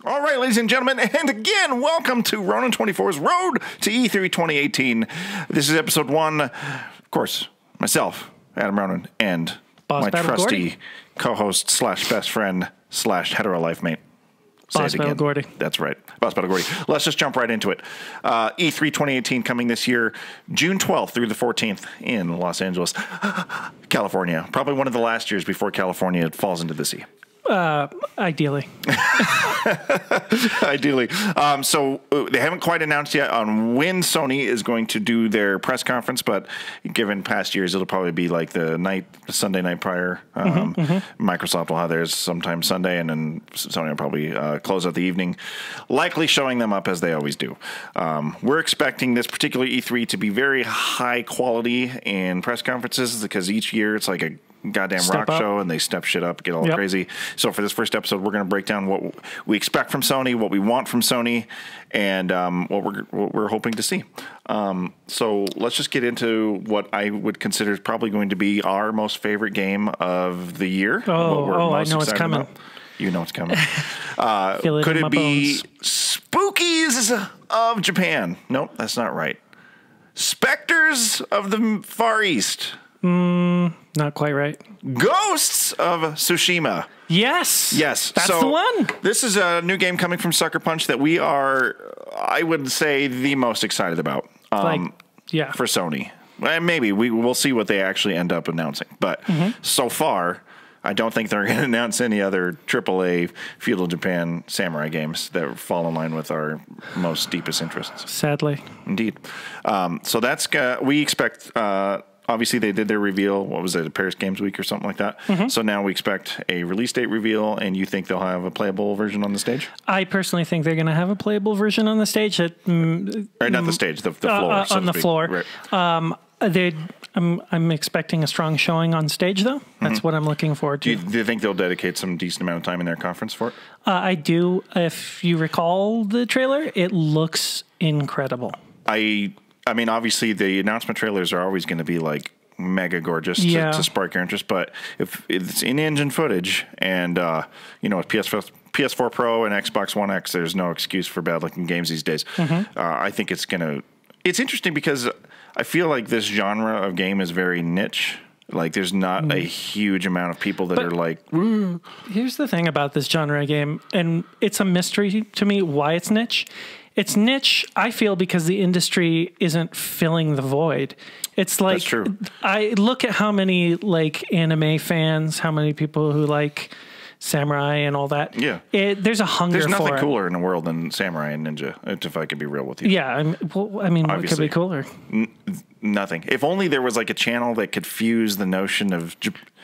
All right, ladies and gentlemen, and again, welcome to Ronin24's Road to E3 2018. This is episode 1. Of course, myself, Adam Ronin, and Boss my Battle trusty Gordy. co-host slash best friend slash hetero life mate. Say Boss it Battle again. Gordy. That's right. Boss Battle Gordy. Let's just jump right into it. E3 2018 coming this year, June 12th through the 14th in Los Angeles, California. Probably one of the last years before California falls into the sea. Ideally. Ideally. So they haven't quite announced yet on when Sony is going to do their press conference, but given past years, it'll probably be like the Sunday night prior. Microsoft will have theirs sometime Sunday, and then Sony will probably close out the evening, likely showing them up as they always do. We're expecting this particular E3 to be very high quality in press conferences because each year it's like a goddamn rock show and they step shit up, get all crazy. So for this first episode, we're going to break down what we expect from Sony, what we want from Sony, and what we're hoping to see. So let's just get into what I would consider is probably going to be our most favorite game of the year. I know it's coming. You know it's coming. Could it be Spookies of Japan? Nope, that's not right. Specters of the Far East. Not quite right. Ghosts of Tsushima. Yes. That's the one. This is a new game coming from Sucker Punch that we are, I would say, the most excited about. For Sony. Maybe we'll see what they actually end up announcing. But so far, I don't think they're going to announce any other AAA feudal Japan samurai games that fall in line with our most deepest interests. Sadly. Indeed. So that's we expect. Obviously, they did their reveal. What was it, a Paris Games Week or something like that? So now we expect a release date reveal, and you think they'll have a playable version on the stage? I personally think they're going to have a playable version on the stage. Or not the stage, the floor. On the floor. Right. I'm expecting a strong showing on stage, though. That's what I'm looking forward to. Do you think they'll dedicate some decent amount of time in their conference for it? I do. If you recall the trailer, it looks incredible. I mean, obviously, the announcement trailers are always going to be like mega gorgeous to spark your interest. But if it's in-engine footage and, with PS4 Pro and Xbox One X, there's no excuse for bad-looking games these days. I think it's going to... It's interesting because I feel like this genre of game is very niche. Like, there's not a huge amount of people that are like... Here's the thing about this genre game, and it's a mystery to me why it's niche. It's niche, I feel, because the industry isn't filling the void. It's like, that's true. I look at how many like anime fans, how many people who like samurai and all that. Yeah. There's a hunger for it. There's nothing cooler in the world than samurai and ninja, if I could be real with you. Yeah. What could be cooler? Nothing. If only there was like a channel that could fuse the notion of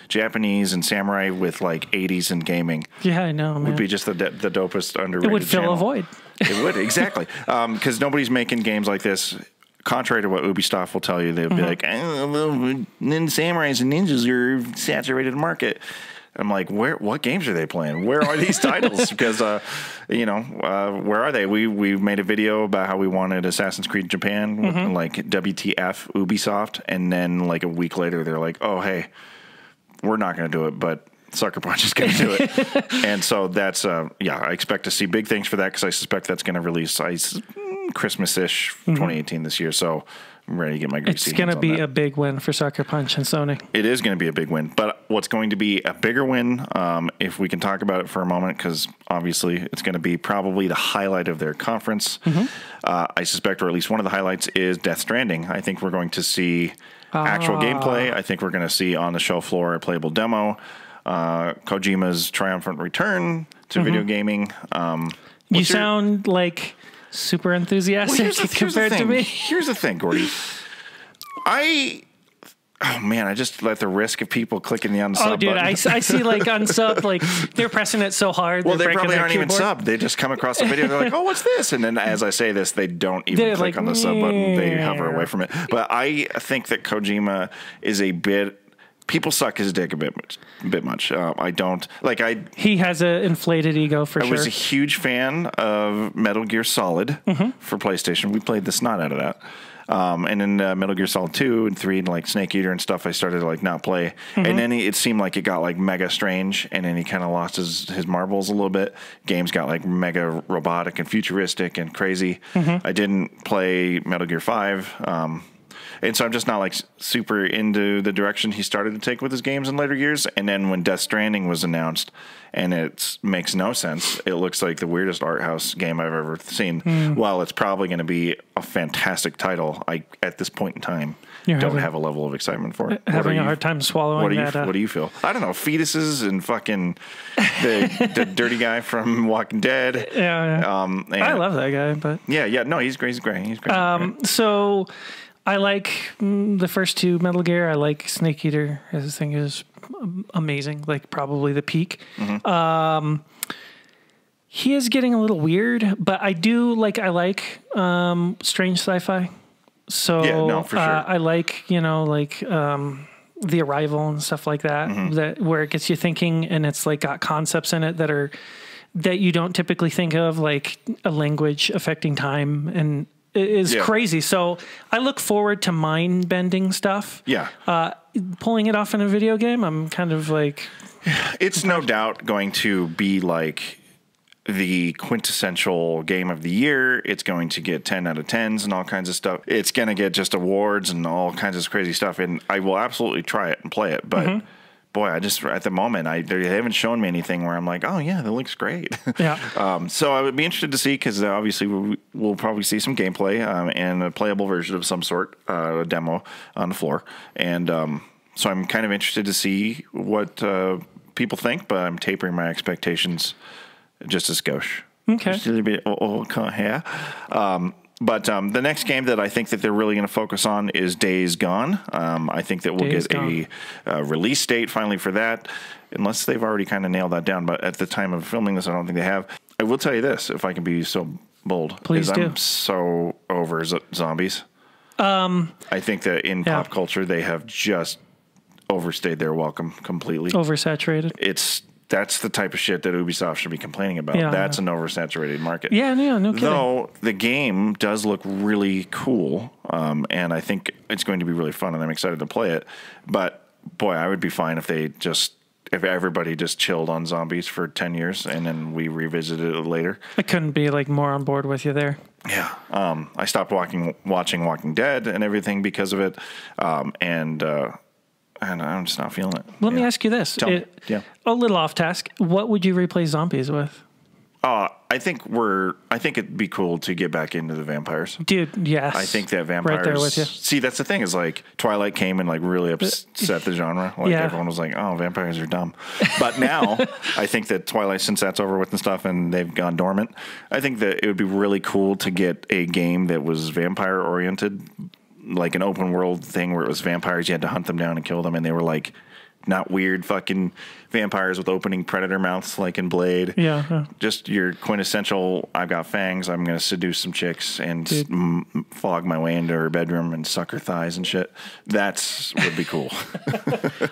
Japanese and samurai with like 80s and gaming. Yeah, I know, man. Would be just the dopest underrated. It would fill a void. It would, exactly. Because nobody's making games like this. Contrary to what Ubisoft will tell you, they'll be like, samurais and ninjas are a saturated market. I'm like, what games are they playing? Where are these titles? Because, where are they? We made a video about how we wanted Assassin's Creed Japan, like WTF Ubisoft. And then like a week later, they're like, oh, hey, we're not going to do it, but Sucker Punch is going to do it. And so that's, I expect to see big things for that because I suspect that's going to release Christmas-ish 2018 this year. So I'm ready to get my greasy It's going to be a big win for Sucker Punch and Sony. It is going to be a big win. But what's going to be a bigger win, if we can talk about it for a moment, because obviously it's going to be probably the highlight of their conference. I suspect, or at least one of the highlights, is Death Stranding. I think we're going to see actual gameplay. I think we're going to see on the show floor a playable demo. Kojima's triumphant return to video gaming. You sound like super enthusiastic compared to me. Here's the thing, Gordy. I just let the risk of people clicking the unsub Oh, dude, button. I see like unsub, like they're pressing it so hard. Well, they probably aren't even subbed. They just come across the video. They're like, oh, what's this? And then as I say this, they don't even click on the sub button. They hover away from it. But I think that Kojima is a bit... People suck his dick a bit much. I don't like. He has an inflated ego for sure. I was a huge fan of Metal Gear Solid for PlayStation. We played the snot out of that. And then Metal Gear Solid 2 and 3 and like Snake Eater and stuff, I started to like not play. And then it seemed like it got like mega strange, and then he kind of lost his marbles a little bit. Games got like mega robotic and futuristic and crazy. I didn't play Metal Gear 5. And so I'm just not like super into the direction he started to take with his games in later years. And then when Death Stranding was announced, and it makes no sense, it looks like the weirdest art house game I've ever seen. While it's probably going to be a fantastic title, I at this point in time don't have a level of excitement for it. Having a hard time swallowing that. What do you feel? I don't know, fetuses and fucking the dirty guy from Walking Dead. I love that guy, but no, he's great. He's great. So I like the first two Metal Gear. I like Snake Eater. This thing is amazing, like probably the peak. He is getting a little weird, but I like strange sci-fi. So for sure. I like, The Arrival and stuff like that, that where it gets you thinking, and it's like got concepts in it that you don't typically think of, like a language affecting time, and it is crazy. So I look forward to mind bending stuff. Pulling it off in a video game, I'm kind of like, it's no doubt going to be like the quintessential game of the year. It's going to get 10 out of 10s and all kinds of stuff. It's going to get just awards and all kinds of crazy stuff. And I will absolutely try it and play it. But boy, I just, at the moment, they haven't shown me anything where I'm like, oh yeah, that looks great. So I would be interested to see, because obviously we'll probably see some gameplay and a playable version of some sort, a demo on the floor. And so I'm kind of interested to see what people think, but I'm tapering my expectations just a skosh. Okay. Just a little bit. But the next game that I think that they're really going to focus on is Days Gone. I think that we'll get a release date finally for that, unless they've already kind of nailed that down. But at the time of filming this, I don't think they have. I will tell you this, if I can be so bold. Please do. I'm so over zombies. I think that in pop culture, they have just overstayed their welcome completely. Oversaturated. That's the type of shit that Ubisoft should be complaining about. That's an oversaturated market. No kidding. Though the game does look really cool, and I think it's going to be really fun, and I'm excited to play it. But boy, I would be fine if everybody just chilled on zombies for 10 years and then we revisited it later. I couldn't be like more on board with you there. I stopped watching Walking Dead and everything because of it, and I'm just not feeling it. Let me ask you this. A little off task. What would you replace zombies with? I think it'd be cool to get back into the vampires. Dude, yes. I think that vampires... Right there with you. See, that's the thing, is like Twilight came and like really upset the genre. Like everyone was like, oh, vampires are dumb. But now, I think that Twilight, since that's over with and stuff and they've gone dormant, I think that it would be really cool to get a game that was vampire-oriented, like an open world thing where it was vampires, you had to hunt them down and kill them, and they were like not weird fucking vampires with opening predator mouths like in Blade. Just your quintessential, I've got fangs, I'm going to seduce some chicks and fog my way into her bedroom and suck her thighs and shit. That's would be cool.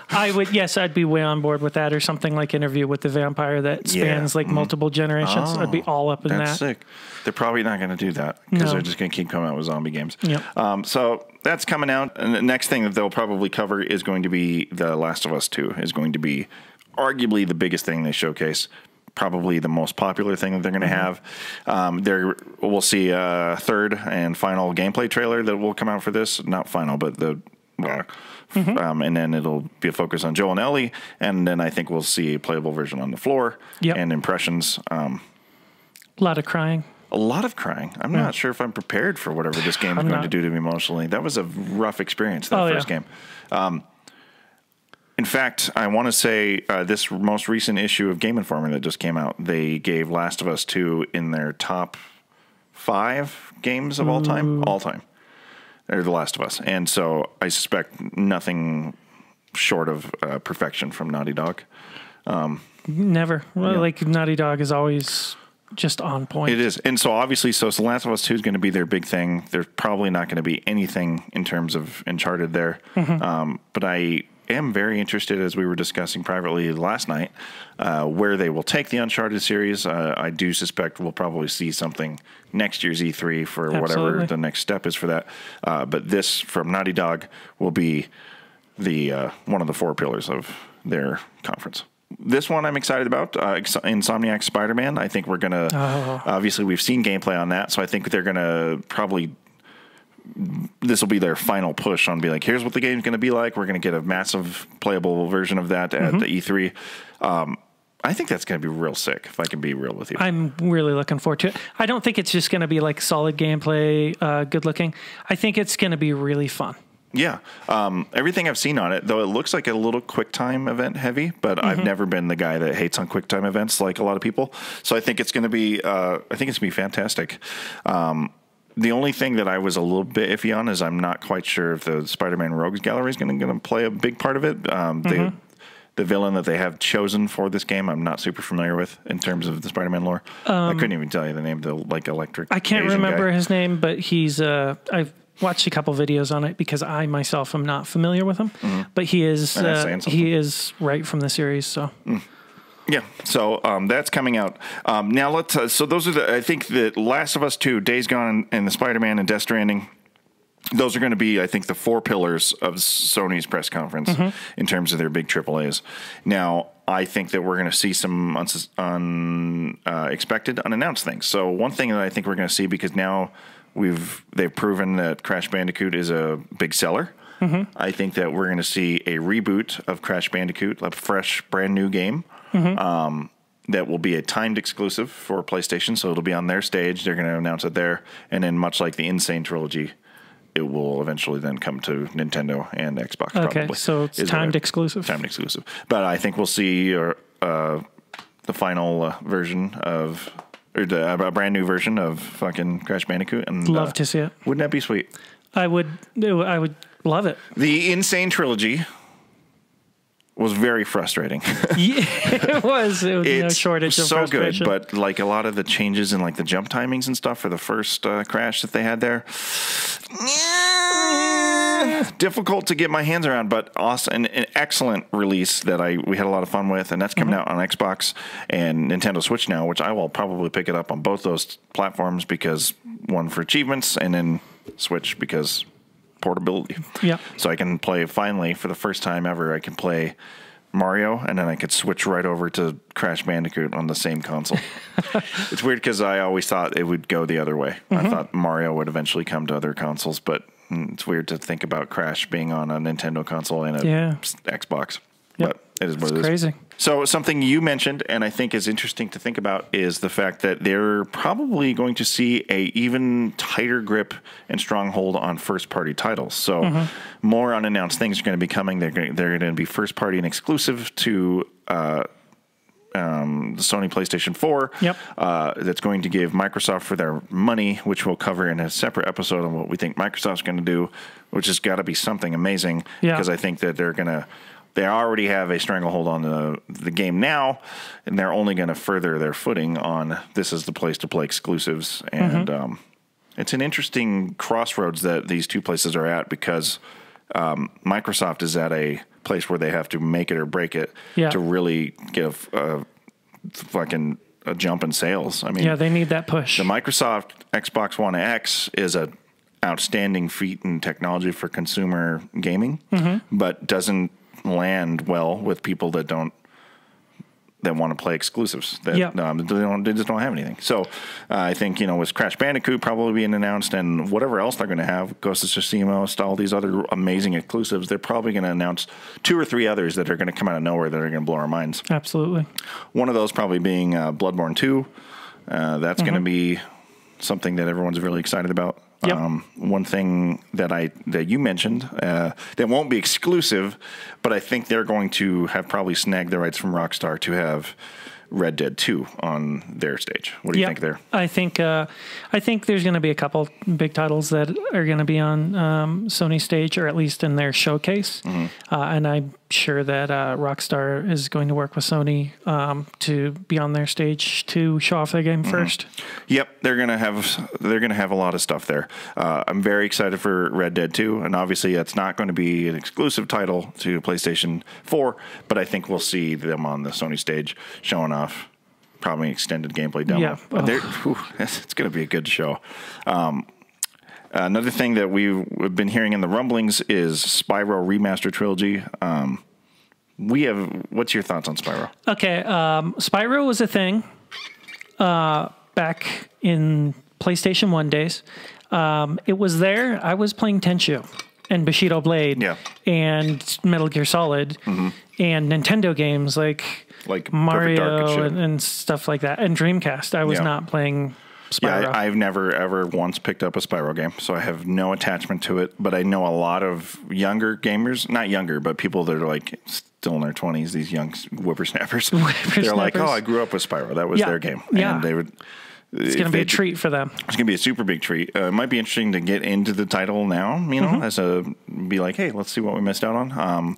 I'd be way on board with that, or something like Interview with the Vampire that spans like multiple generations. I'd be all up in that. That's sick. They're probably not going to do that because they're just going to keep coming out with zombie games. So that's coming out. And the next thing that they'll probably cover is going to be The Last of Us 2 is going to be arguably the biggest thing they showcase, probably the most popular thing that they're going to have. We'll see a third and final gameplay trailer that will come out for this. Not final, but and then it'll be a focus on Joel and Ellie, and then I think we'll see a playable version on the floor and impressions. A lot of crying. A lot of crying. I'm not sure if I'm prepared for whatever this game is going to do to me emotionally. That was a rough experience, that first game. In fact, I want to say this most recent issue of Game Informer that just came out, they gave Last of Us 2 in their top 5 games of all time. All time. They're The Last of Us. And so I suspect nothing short of perfection from Naughty Dog. Never. Like Naughty Dog is always just on point. It is. And so obviously, The Last of Us 2 is going to be their big thing. There's probably not going to be anything in terms of Uncharted there. But am very interested, as we were discussing privately last night, where they will take the Uncharted series. I do suspect we'll probably see something next year's E3 for whatever the next step is for that. But this from Naughty Dog will be the one of the 4 pillars of their conference. This one I'm excited about, Insomniac Spider-Man. I think we're going to, obviously we've seen gameplay on that, so I think they're going to probably, this will be their final push on be like, here's what the game's going to be like. We're going to get a massive playable version of that at the E3. I think that's going to be real sick, if I can be real with you. I'm really looking forward to it. I don't think it's just going to be like solid gameplay, good looking. I think it's going to be really fun. Yeah. Everything I've seen on it, though it looks like a little QuickTime event heavy, but I've never been the guy that hates on QuickTime events like a lot of people. So I think it's going to be, fantastic. The only thing that I was a little bit iffy on is I'm not quite sure if the Spider-Man Rogues Gallery is going to play a big part of it. The villain that they have chosen for this game, I'm not super familiar with in terms of the Spider-Man lore. I couldn't even tell you the name, the like electric. I can't Asian remember guy. His name, but he's I've watched a couple videos on it because I myself am not familiar with him. But he is right from the series. So yeah, so that's coming out now. Let's so those are I think the Last of Us 2, Days Gone, and the Spider-Man and Death Stranding. Those are going to be, I think, the 4 pillars of Sony's press conference in terms of their big AAAs. Now, I think that we're going to see some unexpected, unannounced things. So one thing that I think we're going to see, because now they've proven that Crash Bandicoot is a big seller. I think that we're going to see a reboot of Crash Bandicoot, a fresh, brand new game. That will be a timed exclusive for PlayStation, so it'll be on their stage. They're going to announce it there. And then much like the Insane trilogy, it will eventually then come to Nintendo and Xbox. Okay, probably, so it's timed exclusive. Timed exclusive. But I think we'll see the final version of, or a brand new version of fucking Crash Bandicoot. And love to see it. Wouldn't that be sweet? I would love it. The Insane trilogy was very frustrating. Yeah, it was no shortage of frustration. So good, but like a lot of the changes in like the jump timings and stuff for the first Crash that they had there, difficult to get my hands around, but awesome, an excellent release that we had a lot of fun with, and that's coming out on Xbox and Nintendo Switch now, which I will probably pick it up on both those platforms, because one for achievements and then Switch because portability. Yeah. So I can play, finally, for the first time ever, I can play Mario, and then I could switch right over to Crash Bandicoot on the same console. It's weird because I always thought it would go the other way. I thought Mario would eventually come to other consoles, but it's weird to think about Crash being on a Nintendo console and a Xbox. Yep. But it is what it is. Crazy. So something you mentioned, and I think is interesting to think about, is the fact that they're probably going to see a even tighter grip and stronghold on first-party titles. So more unannounced things are going to be coming. They're going to be first-party and exclusive to the Sony PlayStation 4. Yep. That's going to give Microsoft for their money, which we'll cover in a separate episode on what we think Microsoft's going to do, which has got to be something amazing, because I think that they already have a stranglehold on the game now, and they're only going to further their footing on this is the place to play exclusives. And it's an interesting crossroads that these two places are at, because Microsoft is at a place where they have to make it or break it to really get a jump in sales. I mean, they need that push. The Microsoft Xbox One X is an outstanding feat in technology for consumer gaming, but doesn't land well with people that want to play exclusives. They just don't have anything. So I think, with Crash Bandicoot probably being announced, and whatever else they're going to have, Ghost of Tsushima, all these other amazing exclusives, they're probably going to announce 2 or 3 others that are going to come out of nowhere that are going to blow our minds. Absolutely. One of those probably being Bloodborne 2. That's going to be something that everyone's really excited about. Yep. One thing that you mentioned that won't be exclusive, but I think they're going to have probably snagged the rights from Rockstar to have Red Dead 2 on their stage. What do you think there? I think there's going to be a couple big titles that are going to be on Sony stage, or at least in their showcase. And I'm sure that Rockstar is going to work with Sony to be on their stage to show off their game first. Yep, they're gonna have a lot of stuff there. I'm very excited for Red Dead 2, and obviously it's not going to be an exclusive title to PlayStation 4, but I think we'll see them on the Sony stage showing off probably an extended gameplay demo. Yeah. It's going to be a good show. Another thing that we've been hearing in the rumblings is Spyro Remaster Trilogy. What's your thoughts on Spyro? Okay, Spyro was a thing back in PlayStation 1 days. It was there. I was playing Tenchu and Bushido Blade and Metal Gear Solid and Nintendo games like Mario and stuff like that, and Dreamcast. I was not playing Spyro. Yeah, I've never ever once picked up a Spyro game, so I have no attachment to it. But I know a lot of younger gamers, not younger, but people that are like still in their 20s, these young whippersnappers. They're like, oh, I grew up with Spyro. That was their game. And they would. It's going to be a treat for them. It's going to be a super big treat. It might be interesting to get into the title now, be like, hey, let's see what we missed out on.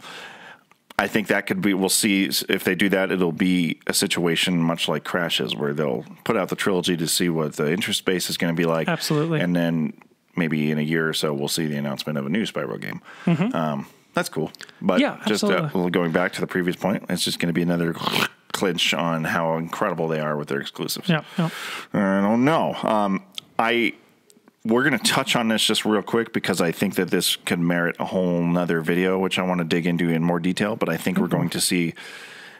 I think that could be, we'll see if they do that, it'll be a situation much like Crash is, where they'll put out the trilogy to see what the interest base is going to be like. Absolutely. And then maybe in a year or so, we'll see the announcement of a new Spyro game. That's cool. But just going back to the previous point, it's just going to be another clinch on how incredible they are with their exclusives. I don't know. We're going to touch on this just real quick because I think that this could merit a whole nother video, which I want to dig into in more detail. But I think we're going to see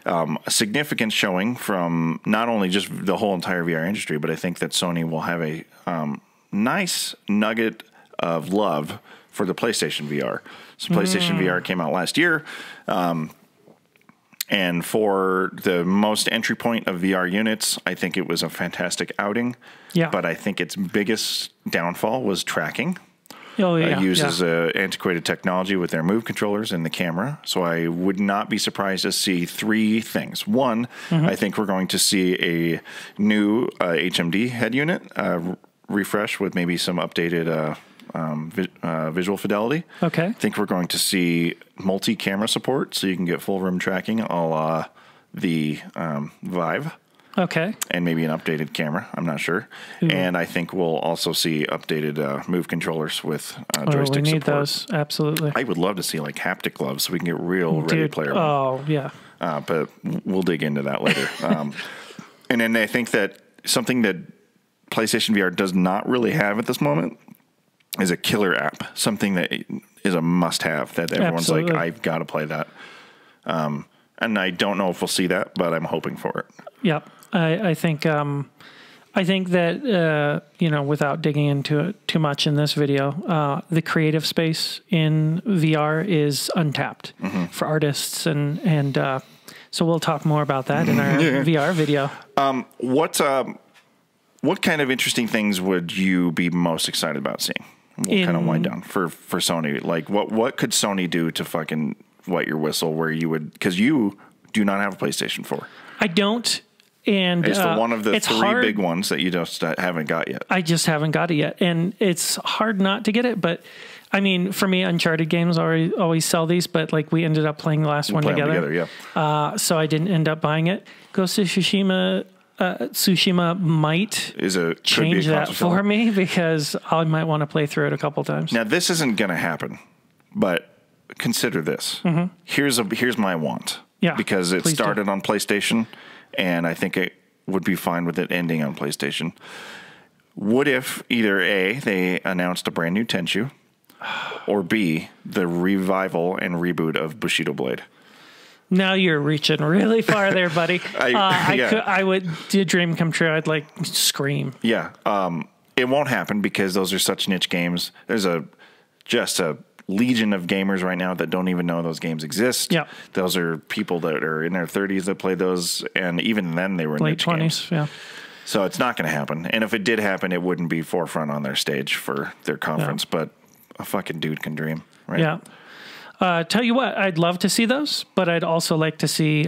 a significant showing from not only just the whole entire VR industry, but I think that Sony will have a nice nugget of love for the PlayStation VR. So PlayStation VR came out last year. And for the most entry point of VR units, I think it was a fantastic outing. Yeah. But I think its biggest downfall was tracking. Oh, yeah. It uses antiquated technology with their Move controllers and the camera. So I would not be surprised to see three things. One, I think we're going to see a new HMD head unit refresh with maybe some updated visual fidelity. Okay. I think we're going to see multi-camera support, so you can get full room tracking a la the Vive. Okay. And maybe an updated camera. I'm not sure. And I think we'll also see updated Move controllers with joystick we need support. Those. Absolutely. I would love to see like haptic gloves so we can get real Ready Player One. Oh, yeah. But we'll dig into that later. And then I think that something that PlayStation VR does not really have at this moment is a killer app, something that is a must-have that everyone's like, I've got to play that. And I don't know if we'll see that, but I'm hoping for it. Yep. I think that, without digging into it too much in this video, the creative space in VR is untapped for artists. And so we'll talk more about that in our VR video. What kind of interesting things would you be most excited about seeing? We'll kind of wind down for Sony. Like, what could Sony do to fucking wet your whistle where you would, because you do not have a PlayStation 4. I don't. And it's one of the three big ones that you just haven't got yet. I just haven't got it yet. And it's hard not to get it. But I mean, for me, Uncharted games always sell these, but like we ended up playing the last one together. So I didn't end up buying it. Ghost of Tsushima. Tsushima might change that for me because I might want to play through it a couple times. Now, this isn't going to happen, but consider this. Here's my want. Yeah, because it started on PlayStation, and I think it would be fine with it ending on PlayStation. What if either A, they announced a brand new Tenchu, or B, the revival and reboot of Bushido Blade? Now you're reaching really far there, buddy. I would do a dream come true. I'd like scream. Yeah. It won't happen because those are such niche games. There's just a legion of gamers right now that don't even know those games exist. Yeah. Those are people that are in their 30s that play those, and even then they were late niche 20s. Games. Yeah. So it's not going to happen. And if it did happen, it wouldn't be forefront on their stage for their conference. But a fucking dude can dream, right? Yeah. Tell you what, I'd love to see those, but I'd also like to see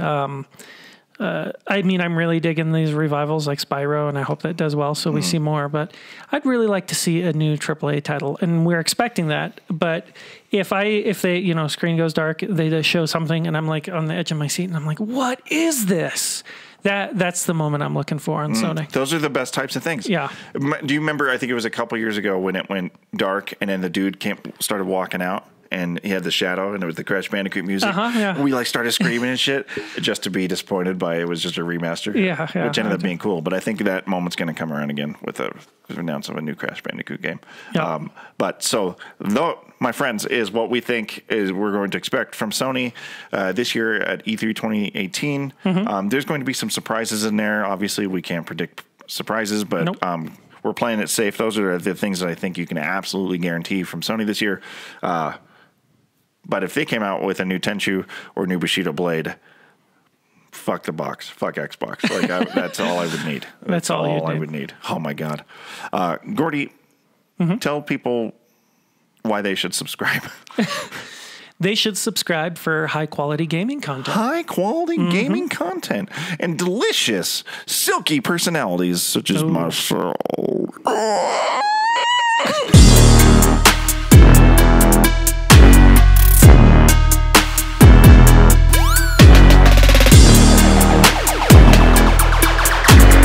I mean, I'm really digging these revivals like Spyro, and I hope that does well, so we see more. But I'd really like to see a new AAA title, and we're expecting that. But if they, you know, screen goes dark, they just show something, and I'm like on the edge of my seat, and I'm like, what is this? That's the moment I'm looking for on Sony. Those are the best types of things. Yeah. Do you remember, I think it was a couple years ago when it went dark and then the dude started walking out and he had the shadow and it was the Crash Bandicoot music. Yeah. We like started screaming and shit just to be disappointed by it was just a remaster. Yeah. Which ended up being cool. But I think that moment's going to come around again with the announcement of a new Crash Bandicoot game. Yeah. But so, my friends, is what we think is we're going to expect from Sony this year at E3 2018. There's going to be some surprises in there. Obviously, we can't predict surprises, but Nope. we're playing it safe. Those are the things that I think you can absolutely guarantee from Sony this year. But if they came out with a new Tenchu or new Bushido Blade, fuck the box. Fuck Xbox. Like that's all I would need. That's all I would need. Oh my God. Gordy, tell people why they should subscribe. They should subscribe for high quality gaming content. High quality gaming content and delicious, silky personalities such as myself.